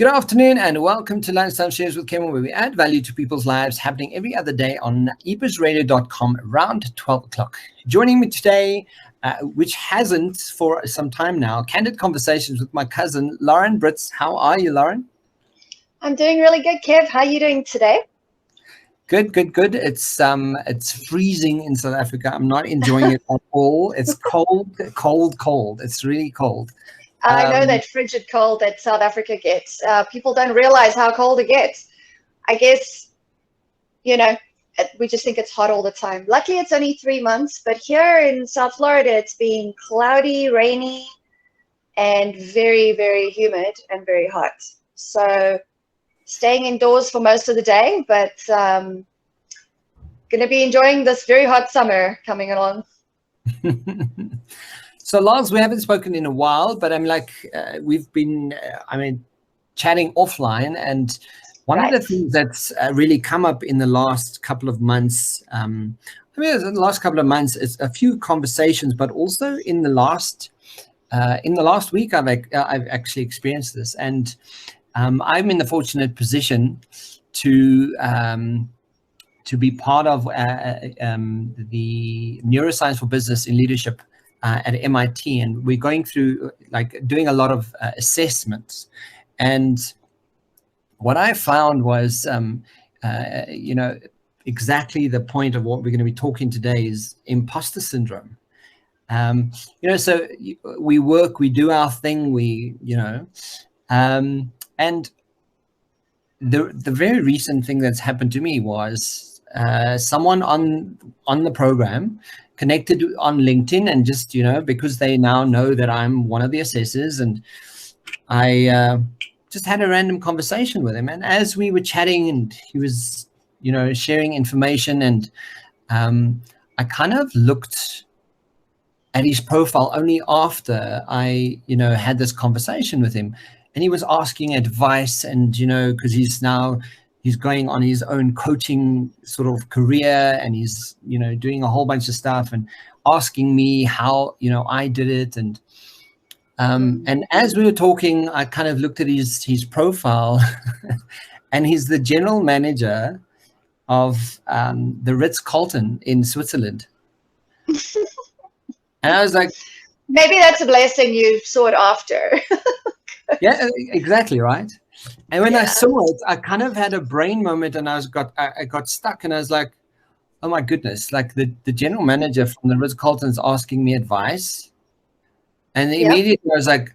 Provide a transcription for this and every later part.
Good afternoon and welcome to Lunchtime Shares with Kevin, where we add value to people's lives, happening every other day on ebizradio.com around 12 o'clock. Joining me today, which hasn't for some time now, candid conversations with my cousin, Lauren Britz. How are you, Lauren? I'm doing really good, Kev. How are you doing today? Good. It's freezing in South Africa. I'm not enjoying it at all. It's cold. It's really cold. I know that frigid cold that South Africa gets. People don't realize how cold it gets. I guess, we just think it's hot all the time. Luckily, it's only 3 months, but here in South Florida, it's been cloudy, rainy, and very, very humid and very hot. So staying indoors for most of the day, but going to be enjoying this very hot summer coming along. So, Lars, we haven't spoken in a while, but we've been, chatting offline. And one of the things that's really come up in the last couple of months, in the last couple of months, is a few conversations, but also in the last week, I've actually experienced this. And I'm in the fortunate position to be part of the Neuroscience for Business in Leadership at MIT, and we're going through doing a lot of assessments. And what I found was, exactly the point of what we're going to be talking today is imposter syndrome. So we work, we do our thing, and the very recent thing that's happened to me was someone on the program connected on LinkedIn, and just, because they now know that I'm one of the assessors, and I just had a random conversation with him. And as we were chatting and he was, sharing information, and I kind of looked at his profile only after I, had this conversation with him, and he was asking advice, and, because he's going on his own coaching sort of career, and he's, doing a whole bunch of stuff and asking me how, I did it. And as we were talking, I kind of looked at his profile and he's the general manager of the Ritz-Carlton in Switzerland. And I was like, maybe that's a blessing you sought after. Yeah, exactly, right. And when I saw it, I kind of had a brain moment, and I got stuck, and I was like, oh my goodness, like the general manager from the Ritz-Carlton is asking me advice. And immediately I was like,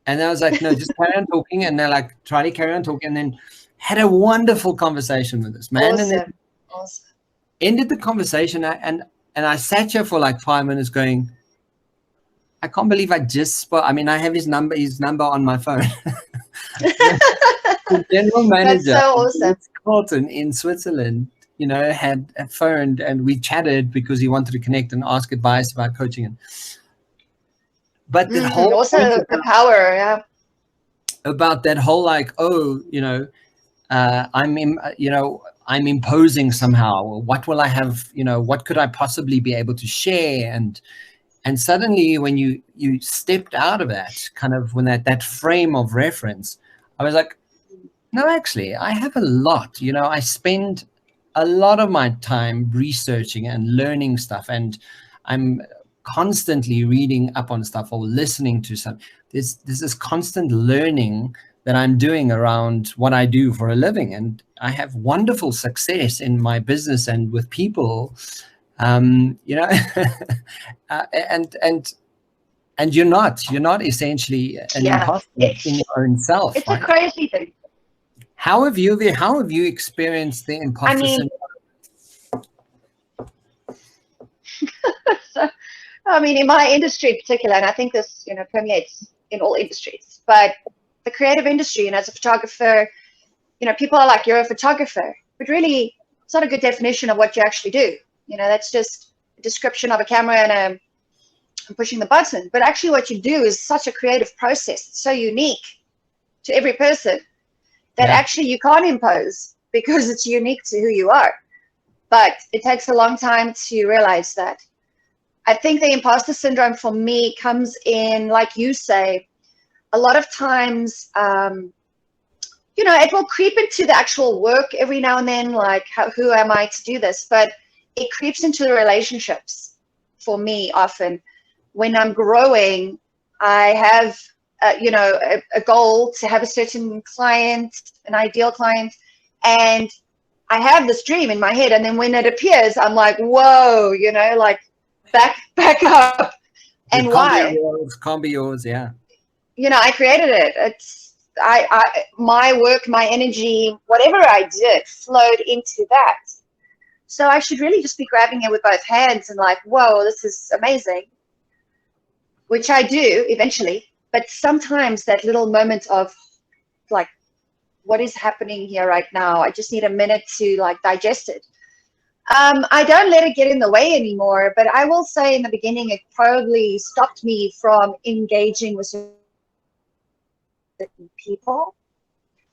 no, just carry on talking. And they're like, try to carry on talking. And then had a wonderful conversation with this man. Awesome. And then ended the conversation. And I sat here for like 5 minutes going, I can't believe I just spoke. I have his number on my phone. The general manager That's so awesome. of Carlton in Switzerland, had phoned, and we chatted because he wanted to connect and ask advice about coaching. But the whole also the power, about that whole I'm imposing somehow. What will I have? What could I possibly be able to share? And suddenly, when you stepped out of that, kind of when that frame of reference, I was like, no, actually, I have a lot. I spend a lot of my time researching and learning stuff, and I'm constantly reading up on stuff or listening to some. There's this constant learning that I'm doing around what I do for a living, and I have wonderful success in my business and with people. And you're not essentially an imposter in your own self. It's right? A crazy thing. How have you experienced the imposter syndrome? So, in my industry in particular, and I think this, permeates in all industries, but the creative industry, and as a photographer, people are like, you're a photographer, but really it's not a good definition of what you actually do. That's just a description of a camera and pushing the button. But actually what you do is such a creative process. It's so unique to every person that actually you can't impose, because it's unique to who you are. But it takes a long time to realize that. I think the imposter syndrome for me comes in, like you say, a lot of times it will creep into the actual work every now and then, like who am I to do this? But it creeps into the relationships for me often. When I'm growing, I have, a goal to have a certain client, an ideal client, and I have this dream in my head. And then when it appears, I'm like, whoa, like back up. And why? It can't be yours, yeah. I created it. It's my work, my energy, whatever I did flowed into that. So I should really just be grabbing it with both hands and like, whoa, this is amazing, which I do eventually. But sometimes that little moment of like, what is happening here right now? I just need a minute to like digest it. I don't let it get in the way anymore, but I will say in the beginning, it probably stopped me from engaging with certain people.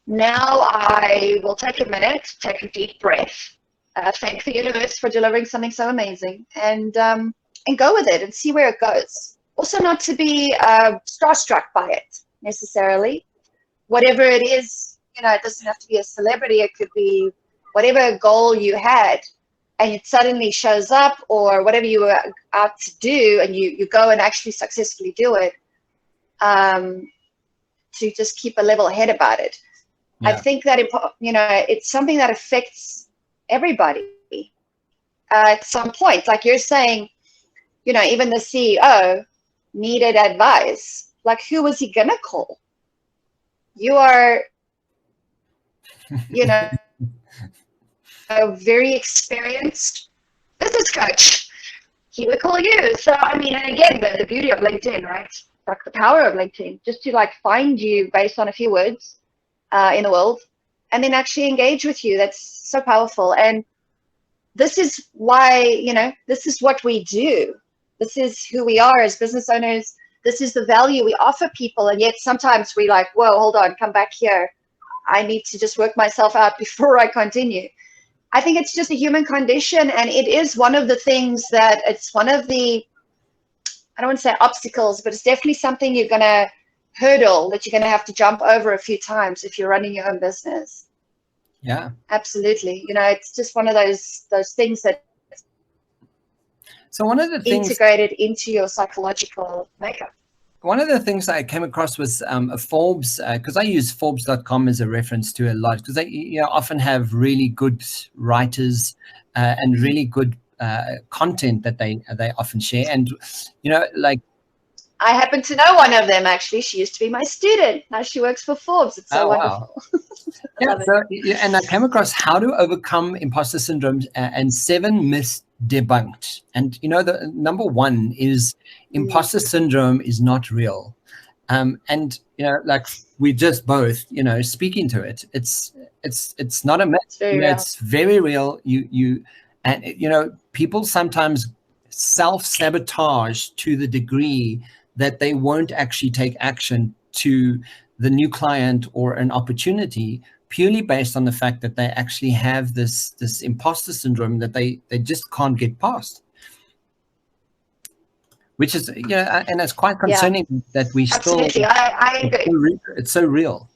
Now I will take a minute, take a deep breath, thank the universe for delivering something so amazing, and go with it and see where it goes. Also, not to be starstruck by it necessarily. Whatever it is, it doesn't have to be a celebrity. It could be whatever goal you had, and it suddenly shows up, or whatever you were out to do, and you go and actually successfully do it. To just keep a level head about it. Yeah. I think that it's something that affects everybody at some point. Like you're saying, even the CEO needed advice. Like, who was he gonna call? You are, a very experienced business coach. He would call you. So, I mean, and again, the beauty of LinkedIn, right? Like the power of LinkedIn, just to like find you based on a few words in the world, and then actually engage with you. That's so powerful. And this is why, this is what we do. This is who we are as business owners. This is the value we offer people. And yet sometimes we like, whoa, hold on, come back here. I need to just work myself out before I continue. I think it's just a human condition. And it is one of the things that it's one of the, I don't want to say obstacles, but it's definitely something you're going to hurdle, that you're going to have to jump over a few times if you're running your own business. Yeah, absolutely. It's just one of those things that. So one of the things integrated into your psychological makeup. One of the things I came across was a Forbes, because I use Forbes.com as a reference to a lot, because they often have really good writers and really good content that they often share. And, like, I happen to know one of them, actually. She used to be my student. Now she works for Forbes. It's so wonderful. Wow. And I came across how to overcome imposter syndrome and 7 myths debunked. And, the number 1 is imposter syndrome is not real. And, like we just both, speaking to it, it's not a myth. It's very real. People sometimes self-sabotage to the degree that they won't actually take action to the new client or an opportunity purely based on the fact that they actually have this imposter syndrome that they just can't get past. Which is, and it's quite concerning that we Absolutely. still. I agree. It's so real.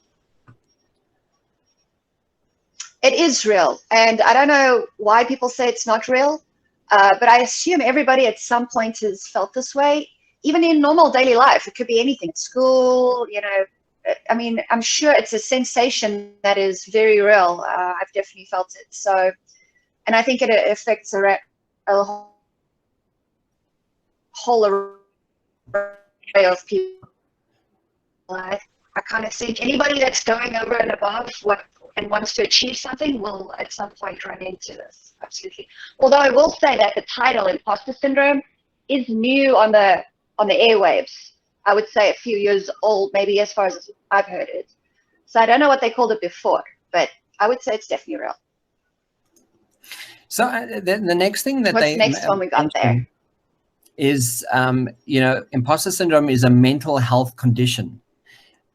It is real. And I don't know why people say it's not real, but I assume everybody at some point has felt this way. Even in normal daily life, it could be anything. School, I mean, I'm sure it's a sensation that is very real. I've definitely felt it. So, and I think it affects a whole array of people. I kind of think anybody that's going over and above and wants to achieve something will at some point run into this. Absolutely. Although I will say that the title Imposter Syndrome is new on the airwaves. I would say a few years old, maybe, as far as I've heard it. So I don't know what they called it before, but I would say it's definitely real. So the next thing that What's next when we got there is, imposter syndrome is a mental health condition.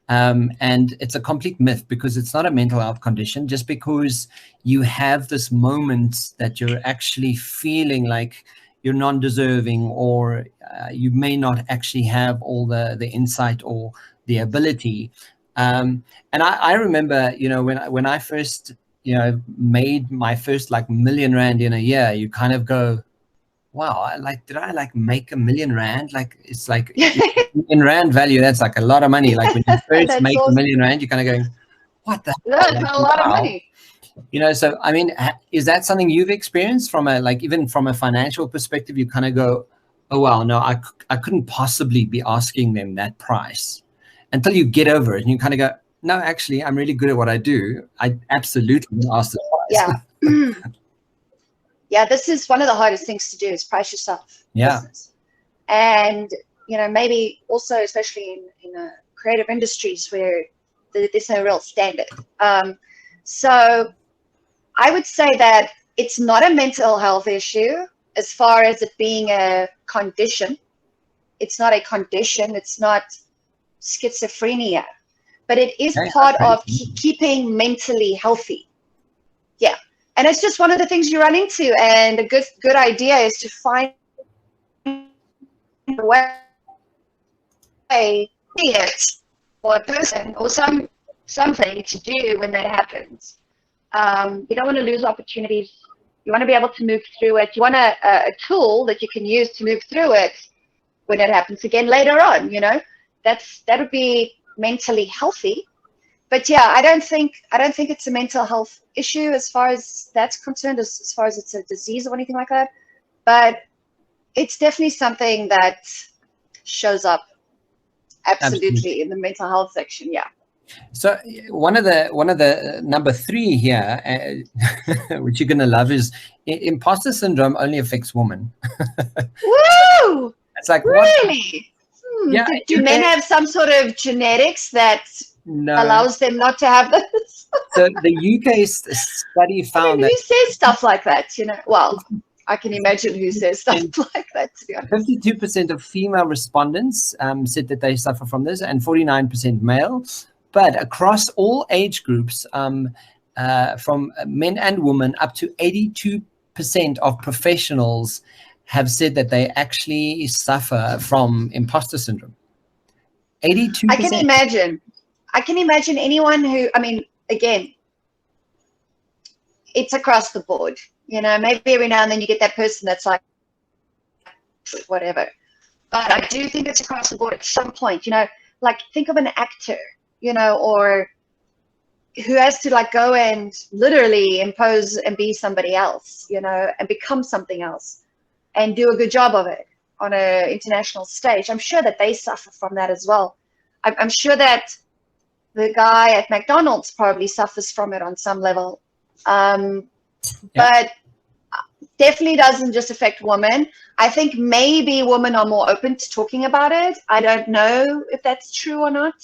And it's a complete myth, because it's not a mental health condition. Just because you have this moment that you're actually feeling like you're non-deserving, or you may not actually have all the insight or the ability, And I remember, when I first, made my first like R1 million in a year, you kind of go, wow, did I like make R1 million? Like, it's like in rand value, that's like a lot of money. Like when you first make awesome. R1 million, you're kind of going, what the hell? That's Like, a lot of money. So I mean, is that something you've experienced from even from a financial perspective? You kind of go, oh wow, no, I couldn't possibly be asking them that price, until you get over it and you kind of go, no, actually, I'm really good at what I do. I absolutely will ask the price. Yeah. Yeah, this is one of the hardest things to do, is price yourself. Yeah. Business. And, maybe also, especially in creative industries where there's no real standard. So I would say that it's not a mental health issue as far as it being a condition. It's not a condition. It's not schizophrenia, but it is part of keeping mentally healthy. Yeah. And it's just one of the things you run into. And a good idea is to find a way it or a person or something to do when that happens. You don't want to lose opportunities. You want to be able to move through it. You want a tool that you can use to move through it when it happens again later on. That would be mentally healthy. But yeah, I don't think it's a mental health issue as far as that's concerned, as far as it's a disease or anything like that. But it's definitely something that shows up absolutely in the mental health section. Yeah. So one of the number 3 here, which you're gonna love, is imposter syndrome only affects women. Woo! It's like, really? Yeah. Do men have some sort of genetics that allows them not to have this? So the UK study found who says stuff like that? Well, I can imagine who says stuff like that, to be honest. 52% of female respondents said that they suffer from this, and 49% male. But across all age groups, from men and women, up to 82% of professionals have said that they actually suffer from imposter syndrome. 82%. I can imagine anyone who, again, it's across the board. Maybe every now and then you get that person that's like, whatever. But I do think it's across the board at some point. Like think of an actor, or who has to like go and literally impose and be somebody else, and become something else and do a good job of it on an international stage. I'm sure that they suffer from that as well. I'm sure that the guy at McDonald's probably suffers from it on some level. But definitely doesn't just affect women. I think maybe women are more open to talking about it. I don't know if that's true or not.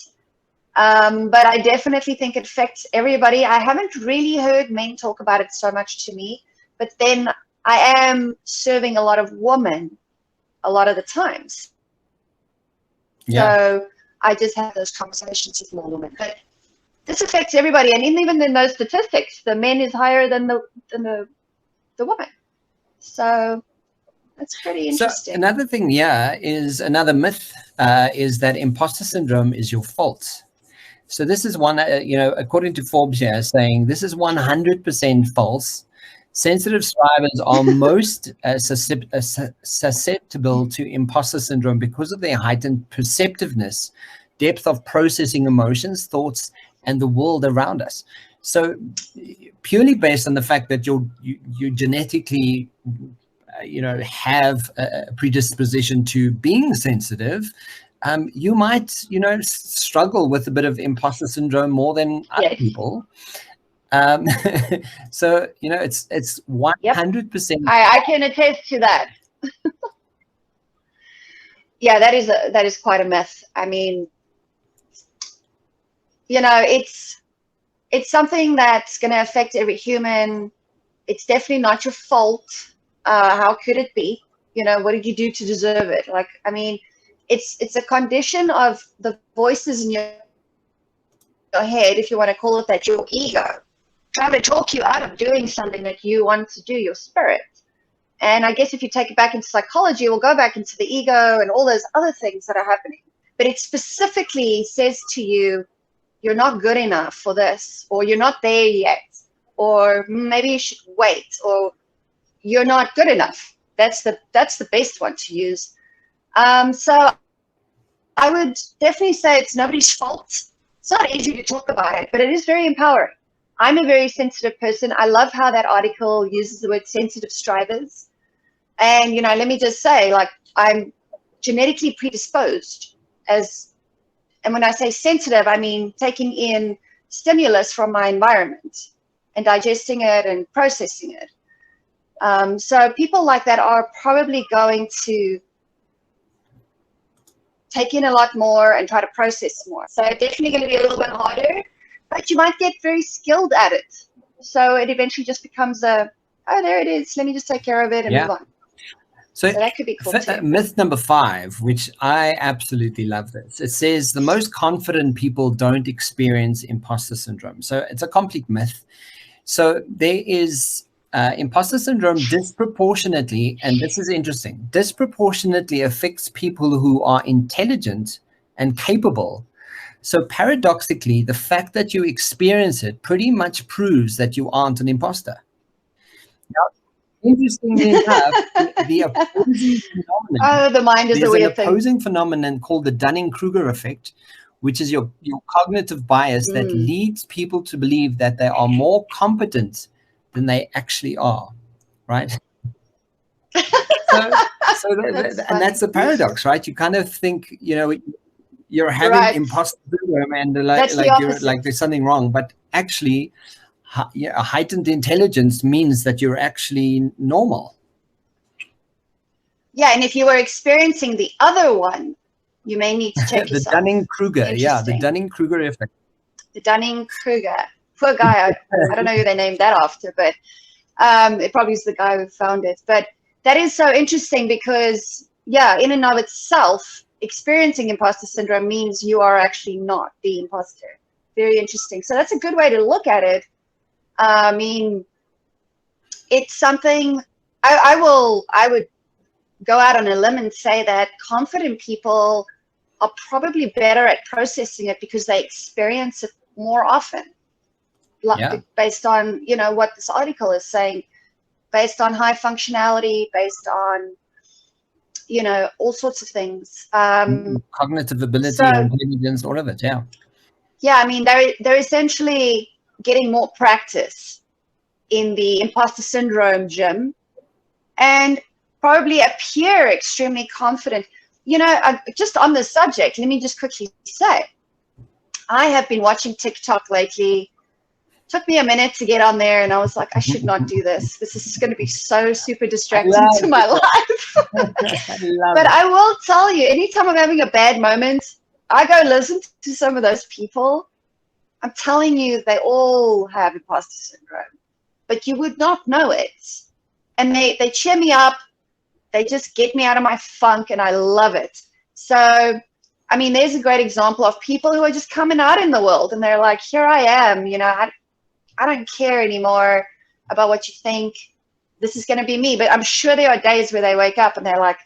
But I definitely think it affects everybody. I haven't really heard men talk about it so much to me, but then I am serving a lot of women a lot of the times. So I just have those conversations with more women. But this affects everybody. And even in those statistics, the men is higher than the woman. So that's pretty interesting. So another thing, is another myth is that imposter syndrome is your fault. So this is one, according to Forbes here, saying this is 100% false. Sensitive strivers are most susceptible to imposter syndrome because of their heightened perceptiveness, depth of processing emotions, thoughts, and the world around us. So purely based on the fact that you genetically, have a predisposition to being sensitive, you might, struggle with a bit of imposter syndrome more than other people. So, it's 100%. I can attest to that. Yeah, that is quite a myth. It's something that's going to affect every human. It's definitely not your fault. How could it be? What did you do to deserve it? It's a condition of the voices in your head, if you want to call it that, your ego, trying to talk you out of doing something that you want to do, your spirit. And I guess if you take it back into psychology, we'll go back into the ego and all those other things that are happening. But it specifically says to you, you're not good enough for this, or you're not there yet, or maybe you should wait, or you're not good enough. That's the best one to use. So I would definitely say it's nobody's fault. It's not easy to talk about it, but it is very empowering. I'm a very sensitive person. I love how that article uses the word sensitive strivers. And, you know, let me just say, like, I'm genetically predisposed and when I say sensitive, I mean taking in stimulus from my environment and digesting it and processing it. So people like that are probably going to take in a lot more and try to process more. So definitely going to be a little bit harder, but you might get very skilled at it. So it eventually just becomes oh, there it is. Let me just take care of it and move on. So that could be cool too. Myth number 5, which I absolutely love this. It says the most confident people don't experience imposter syndrome. So it's a complete myth. So there is imposter syndrome disproportionately, and this is interesting, disproportionately affects people who are intelligent and capable. So paradoxically, the fact that you experience it pretty much proves that you aren't an imposter. Now, interestingly enough, the opposing phenomenon. Oh, the mind is a weird thing. There's an opposing phenomenon called the Dunningkruger effect, which is your cognitive bias that leads people to believe that they are more competent than they actually are, right? And that's the paradox, right? You kind of think, you know, you're having imposter syndrome and like there's something wrong, but actually, a heightened intelligence means that you're actually normal. Yeah, and if you were experiencing the other one, you may need to check yourself. The Dunning-Kruger, the Dunning-Kruger effect. The Dunning-Kruger. Poor guy, I don't know who they named that after, but it probably is the guy who found it. But that is so interesting because, yeah, in and of itself, experiencing imposter syndrome means you are actually not the imposter. Very interesting. So that's a good way to look at it. I mean, it's something I would go out on a limb and say that confident people are probably better at processing it because they experience it more often. Based on, you know, what this article is saying, based on high functionality, based on, you know, all sorts of things. Cognitive ability, intelligence, all of it, Yeah, I mean, they're essentially getting more practice in the imposter syndrome gym and probably appear extremely confident. You know, just on this subject, let me just quickly say, I have been watching TikTok lately. Took me a minute to get on there, and I was like, I should not do this. This is going to be so super distracting to my life. But I will tell you, anytime I'm having a bad moment, I go listen to some of those people. I'm telling you, they all have imposter syndrome, but you would not know it. And they cheer me up. They just get me out of my funk, and I love it. So, I mean, there's a great example of people who are just coming out in the world, and they're like, here I am, you know, I don't care anymore about what you think. This is going to be me. But I'm sure there are days where they wake up and they're like,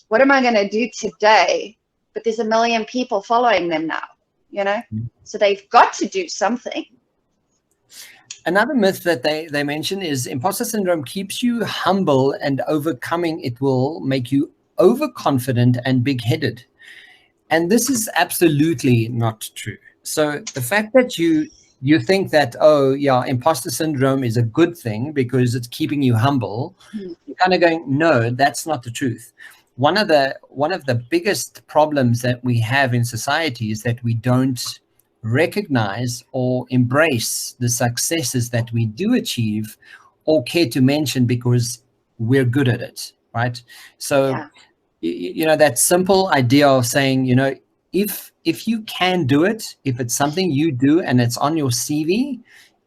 what am I going to do today? But there's a million people following them now, you know? So they've got to do something. Another myth that they mention is imposter syndrome keeps you humble, and overcoming it will make you overconfident and big-headed. And this is absolutely not true. So the fact that you think that, oh, yeah, imposter syndrome is a good thing because it's keeping you humble, you're kind of going, no, that's not the truth. One of the biggest problems that we have in society is that we don't recognize or embrace the successes that we do achieve or care to mention because we're good at it, right? So, you know, that simple idea of saying, you know, if you can do it, if it's something you do and it's on your CV,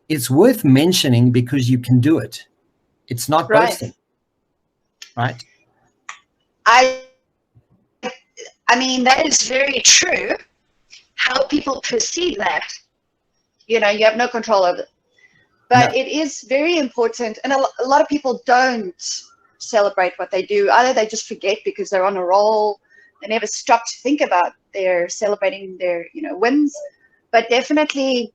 it's worth mentioning because you can do it. It's not boasting, right? I mean, that is very true. How people perceive that, you know, you have no control over it. But it is very important, and a lot of people don't celebrate what they do. Either they just forget because they're on a roll, they never stop to think about their celebrating their, you know, wins, but definitely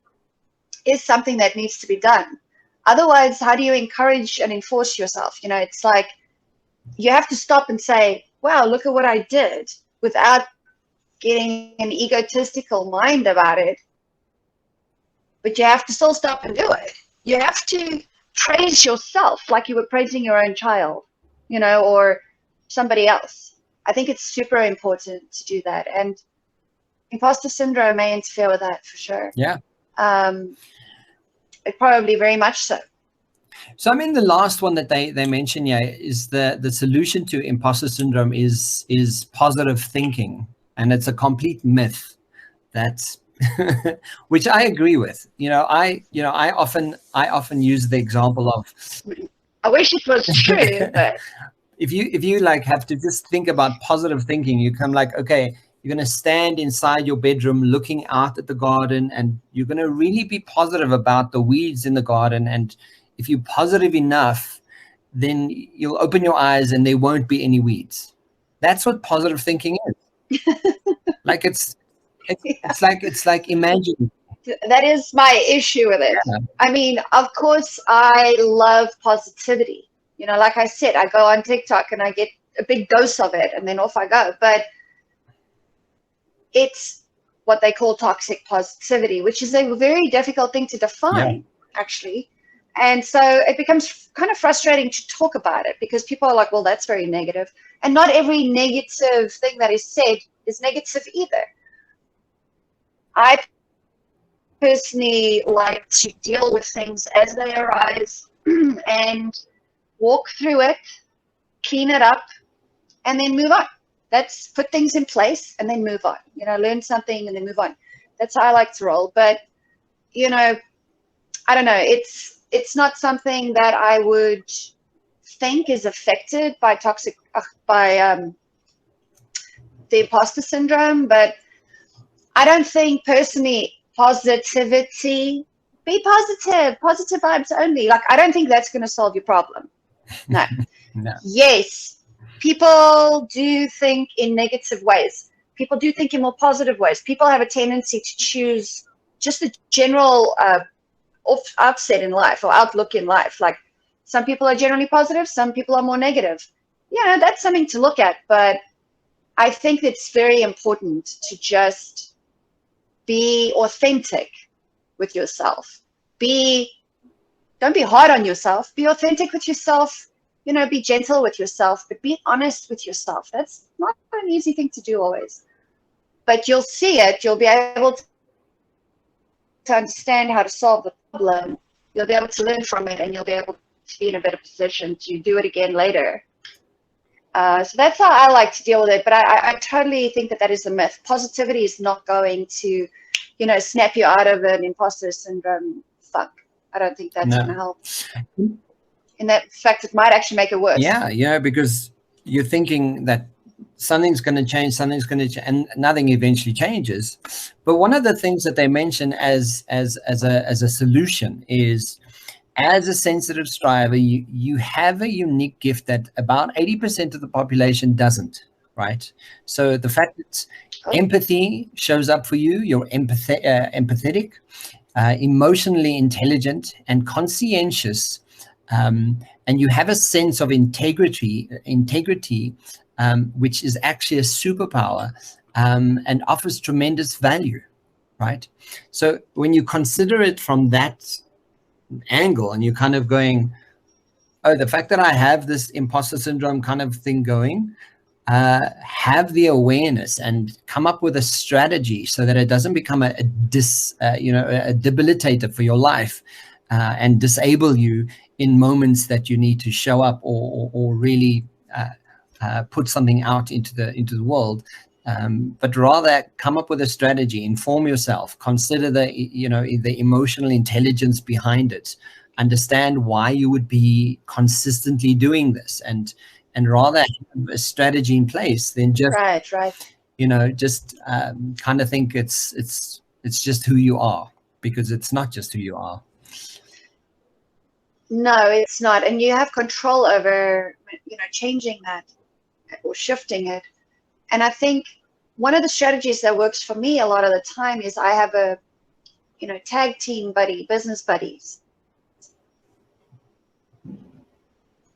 is something that needs to be done. Otherwise, how do you encourage and enforce yourself? You know, it's like you have to stop and say, wow, look at what I did, without getting an egotistical mind about it. But you have to still stop and do it. You have to praise yourself like you were praising your own child, you know, or somebody else. I think it's super important to do that. And imposter syndrome may interfere with that for sure. Yeah. It probably very much so. So I mean, the last one that they mention here is the solution to imposter syndrome is positive thinking, and it's a complete myth. That's which I agree with. I often use the example of, I wish it was true, but if you like have to just think about positive thinking, you come like, okay, you're going to stand inside your bedroom looking out at the garden, and you're going to really be positive about the weeds in the garden. And if you're positive enough, then you'll open your eyes and there won't be any weeds. That's what positive thinking is. Like it's like imagine. That is my issue with it. Yeah. I mean, of course, I love positivity. You know, like I said, I go on TikTok and I get a big dose of it, and then off I go. But it's what they call toxic positivity, which is a very difficult thing to define, actually. And so it becomes kind of frustrating to talk about it, because people are like, well, that's very negative. And not every negative thing that is said is negative either. I personally like to deal with things as they arise and walk through it, clean it up, and then move on. That's put things in place and then move on. You know, learn something and then move on. That's how I like to roll. But, you know, I don't know. It's not something that I would think is affected by the imposter syndrome. But I don't think personally positivity, be positive vibes only. Like, I don't think that's going to solve your problem. No. No. Yes. People do think in negative ways. People do think in more positive ways. People have a tendency to choose just a general outset in life or outlook in life. Like, some people are generally positive, some people are more negative. Yeah, that's something to look at. But I think it's very important to just be authentic with yourself. Don't be hard on yourself. Be authentic with yourself. You know, be gentle with yourself, but be honest with yourself. That's not an easy thing to do always. But you'll see it. You'll be able to understand how to solve the problem. You'll be able to learn from it, and you'll be able to be in a better position to do it again later. So that's how I like to deal with it. But I totally think that is a myth. Positivity is not going to, you know, snap you out of an imposter syndrome funk. I don't think that's going to help. In that fact, it might actually make it worse. Yeah, because you're thinking that something's going to change, and nothing eventually changes. But one of the things that they mention as a solution is, as a sensitive striver, you have a unique gift that about 80% of the population doesn't, right? So the fact that empathy shows up for you, you're empathetic, emotionally intelligent, and conscientious. And you have a sense of integrity, which is actually a superpower, and offers tremendous value, right? So when you consider it from that angle, and you're kind of going, oh, the fact that I have this imposter syndrome kind of thing going, have the awareness and come up with a strategy so that it doesn't become a debilitator for your life, and disable you in moments that you need to show up or really put something out into the world, but rather come up with a strategy, inform yourself, consider the emotional intelligence behind it, understand why you would be consistently doing this, and rather have a strategy in place than just kind of think it's just who you are, because it's not just who you are. No, it's not. And you have control over, changing that or shifting it. And I think one of the strategies that works for me a lot of the time is I have a tag team buddy, business buddies.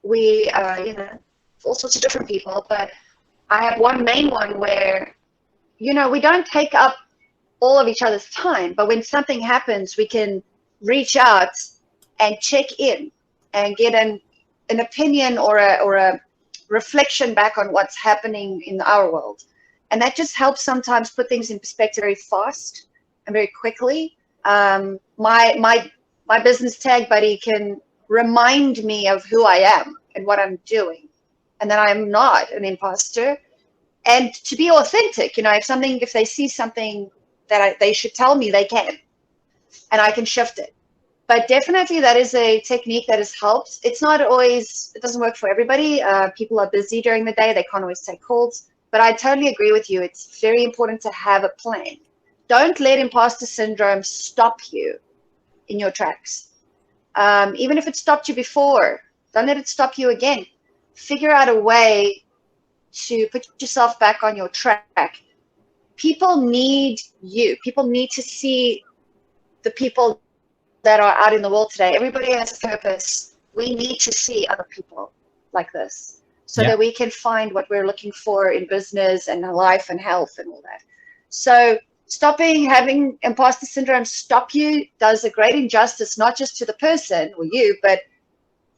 We, all sorts of different people, but I have one main one where, we don't take up all of each other's time, but when something happens, we can reach out and check in and get an opinion or a reflection back on what's happening in our world. And that just helps sometimes put things in perspective very fast and very quickly. My business tag buddy can remind me of who I am and what I'm doing, and that I'm not an imposter, and to be authentic. If they see something that they should tell me, they can, and I can shift it. But definitely that is a technique that has helped. It's not always, it doesn't work for everybody. People are busy during the day. They can't always take calls. But I totally agree with you. It's very important to have a plan. Don't let imposter syndrome stop you in your tracks. Even if it stopped you before, don't let it stop you again. Figure out a way to put yourself back on your track. People need you. People need to see the people that are out in the world today. Everybody has a purpose. We need to see other people like this so that we can find what we're looking for in business and life and health and all that. So stopping having imposter syndrome stop you does a great injustice, not just to the person or you, but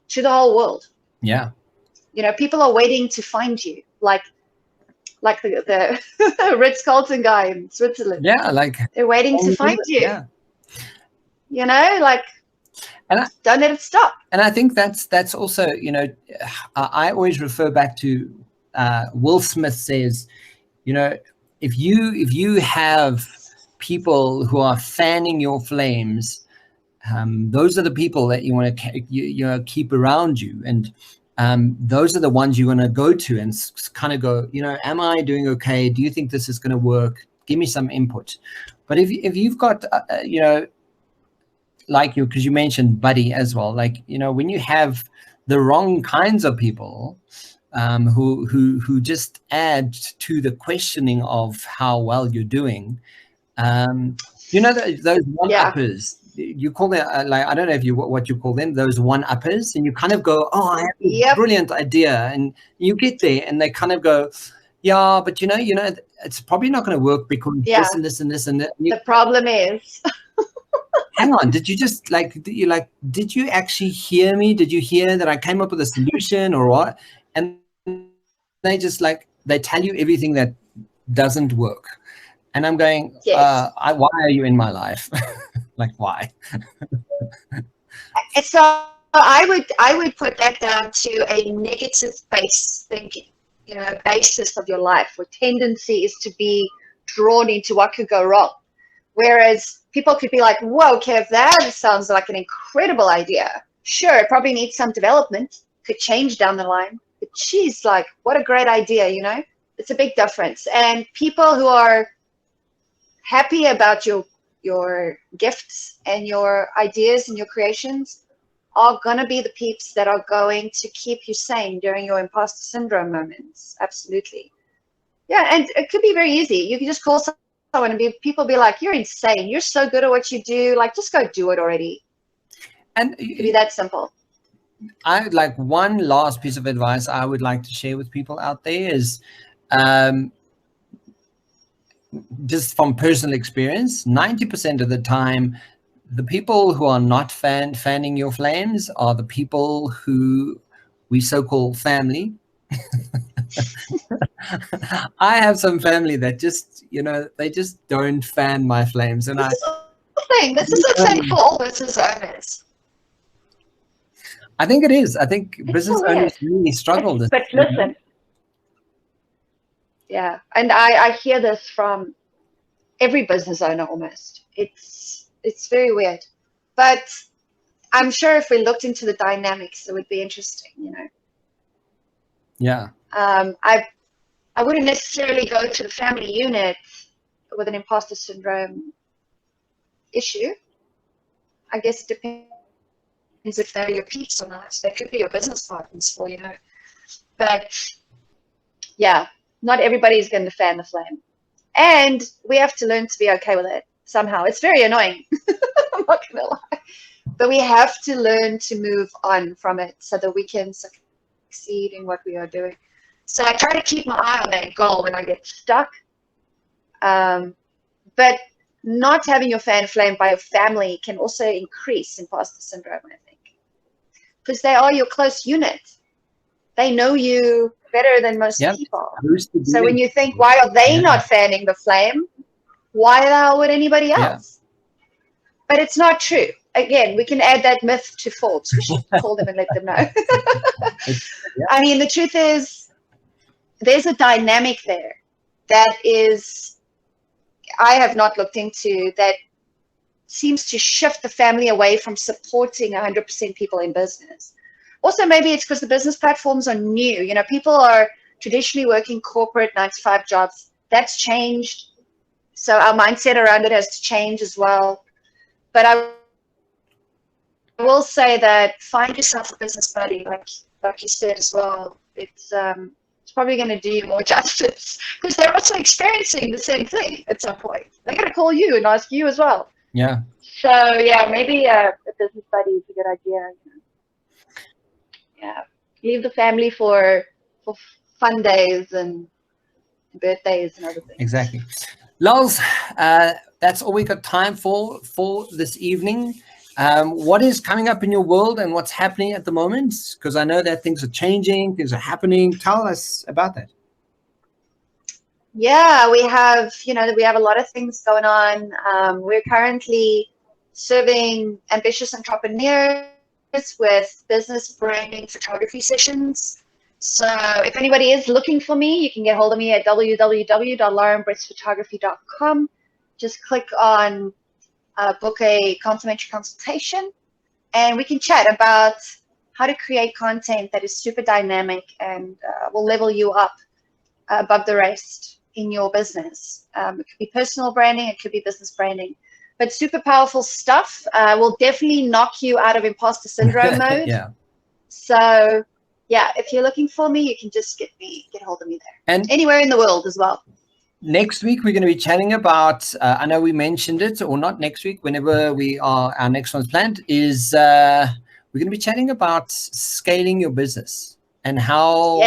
to the whole world. Yeah. People are waiting to find you, like the Ritz-Carlton guy in Switzerland. Yeah, they're waiting to find you. Yeah. Don't let it stop. And I think that's also, I always refer back to Will Smith says, if you have people who are fanning your flames, those are the people that you want to keep around you, and those are the ones you want to go to and kind of go, am I doing okay? Do you think this is going to work? Give me some input. But if you've got because you mentioned buddy as well, when you have the wrong kinds of people who just add to the questioning of how well you're doing, those one-uppers, you call them, I don't know what you call them, those one-uppers, and you kind of go, oh, I have a brilliant idea, and you get there and they kind of go, yeah, but it's probably not going to work because this and this and this and that. The problem is hang on, did you just did you actually hear me? Did you hear that I came up with a solution or what? And they just they tell you everything that doesn't work. And I'm going, why are you in my life? Why? So I would put that down to a negative based thinking, basis of your life, where tendency is to be drawn into what could go wrong. Whereas people could be like, whoa, Kev, that sounds like an incredible idea. Sure, it probably needs some development, could change down the line. But geez, what a great idea, It's a big difference. And people who are happy about your gifts and your ideas and your creations are going to be the peeps that are going to keep you sane during your imposter syndrome moments. Absolutely. Yeah, and it could be very easy. You can just call someone and people be like, you're insane. You're so good at what you do. Just go do it already. And it could be that simple. One last piece of advice I would like to share with people out there is just from personal experience, 90% of the time, the people who are not fanning your flames are the people who we so-called family. I have some family that just, they just don't fan my flames. And this is the thing for all business owners. I think it is. I think business owners really struggle. But listen. Yeah, and I hear this from every business owner almost. It's very weird. But I'm sure if we looked into the dynamics, it would be interesting, Yeah. I wouldn't necessarily go to the family unit with an imposter syndrome issue. I guess it depends if they're your peeps or not. They could be your business partners for, But yeah, not everybody is going to fan the flame. And we have to learn to be okay with it. somehow. It's very annoying. I'm not gonna lie. But we have to learn to move on from it so that we can succeed in what we are doing. So I try to keep my eye on that goal when I get stuck. But not having your fan flamed by your family can also increase imposter syndrome, I think. Because they are your close unit. They know you better than most people. So when you think, why are they not fanning the flame? Why the hell would anybody else? But it's not true. Again, we can add that myth to Forbes. We should call them and let them know. I mean, the truth is, there's a dynamic there that is, I have not looked into, that seems to shift the family away from supporting 100% people in business. Also, maybe it's because the business platforms are new. You know, people are traditionally working corporate 9-to-5 jobs. That's changed. So our mindset around it has to change as well. But I will say that find yourself a business buddy, like you said as well. It's probably going to do you more justice because they're also experiencing the same thing at some point. They're going to call you and ask you as well. Yeah. So yeah, maybe a business buddy is a good idea. Yeah, leave the family for fun days and birthdays and other things. Exactly. Lals, that's all we got time for this evening. What is coming up in your world and what's happening at the moment? Because I know that things are changing, things are happening. Tell us about that. Yeah, we have a lot of things going on. We're currently serving ambitious entrepreneurs with business branding photography sessions. So if anybody is looking for me, you can get hold of me at www.laurenbritzphotography.com. Just click on book a complimentary consultation, and we can chat about how to create content that is super dynamic and will level you up above the rest in your business. It could be personal branding, it could be business branding, but super powerful stuff. Will definitely knock you out of imposter syndrome mode. Yeah. So yeah, if you're looking for me, you can just get hold of me there. And anywhere in the world as well. Next week, we're going to be chatting about, I know we mentioned it, or not next week, whenever our next one's planned, is we're going to be chatting about scaling your business and how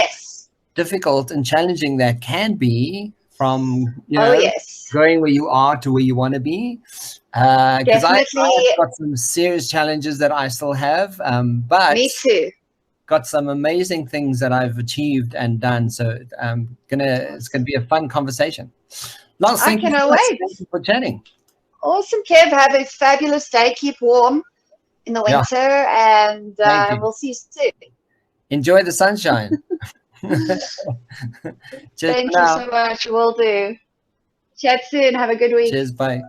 difficult and challenging that can be from, going where you are to where you want to be. Because I've got some serious challenges that I still have, but me too. Got some amazing things that I've achieved and done. So it's gonna be a fun conversation. Last I cannot wait. Thank you for chatting. Awesome, Kev. Have a fabulous day. Keep warm in the winter, and we'll see you soon. Enjoy the sunshine. Thank you so much. Will do. Chat soon. Have a good week. Cheers. Bye.